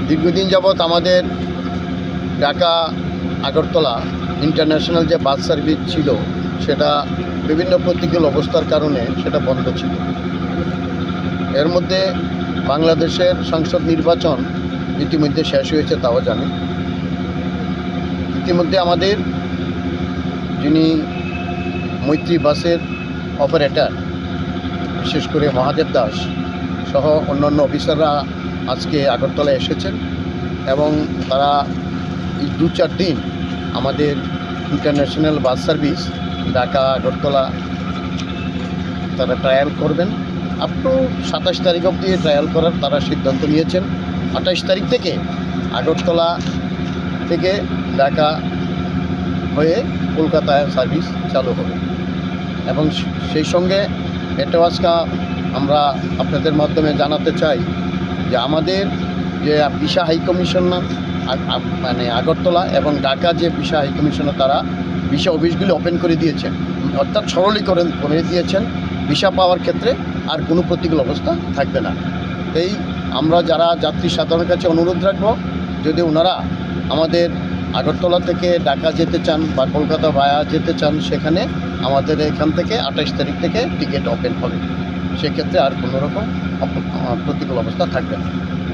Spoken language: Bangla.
দীর্ঘদিন যাবৎ আমাদের ঢাকা আগরতলা ইন্টারন্যাশনাল যে বাস সার্ভিস ছিল সেটা বিভিন্ন প্রতিকূল অবস্থার কারণে সেটা বন্ধ ছিল। এর মধ্যে বাংলাদেশের সংসদ নির্বাচন ইতিমধ্যে শেষ হয়েছে, তাও জানি। ইতিমধ্যে আমাদের যিনি মৈত্রী বাসের অপারেটর, বিশেষ করে মহাদেব দাস সহ অন্যান্য অফিসাররা আজকে আগরতলা এসেছেন এবং তারা এই 2-4 দিন আমাদের international bus service Dhaka Agartala তারা ট্রায়াল করবেন। আপ টু 27 তারিখ অবধি ট্রায়াল করার তারা সিদ্ধান্ত নিয়েছেন। 28 তারিখ থেকে আগরতলা থেকে ঢাকা হয়ে কলকাতায় সার্ভিস চালু হবে। এবং সেই সঙ্গে এটাও আজকে আমরা আপনাদের মাধ্যমে জানাতে চাই যে আমাদের যে ভিসা হাইকমিশনার মানে আগরতলা এবং ঢাকা যে ভিসা হাইকমিশনার তারা ভিসা অফিসগুলি ওপেন করে দিয়েছেন, অর্থাৎ সরলীকরণ করে দিয়েছেন। ভিসা পাওয়ার ক্ষেত্রে আর কোনো প্রতিকূল অবস্থা থাকবে না। এই আমরা যারা যাত্রী সাধারণের কাছে অনুরোধ রাখব, যদি ওনারা আমাদের আগরতলা থেকে ঢাকা যেতে চান বা কলকাতা ভায়া যেতে চান, সেখানে আমাদের এখান থেকে 28 তারিখ থেকে টিকিট ওপেন হবে। সেক্ষেত্রে আর কোনো রকম প্রতিকূল অবস্থা থাকবে না।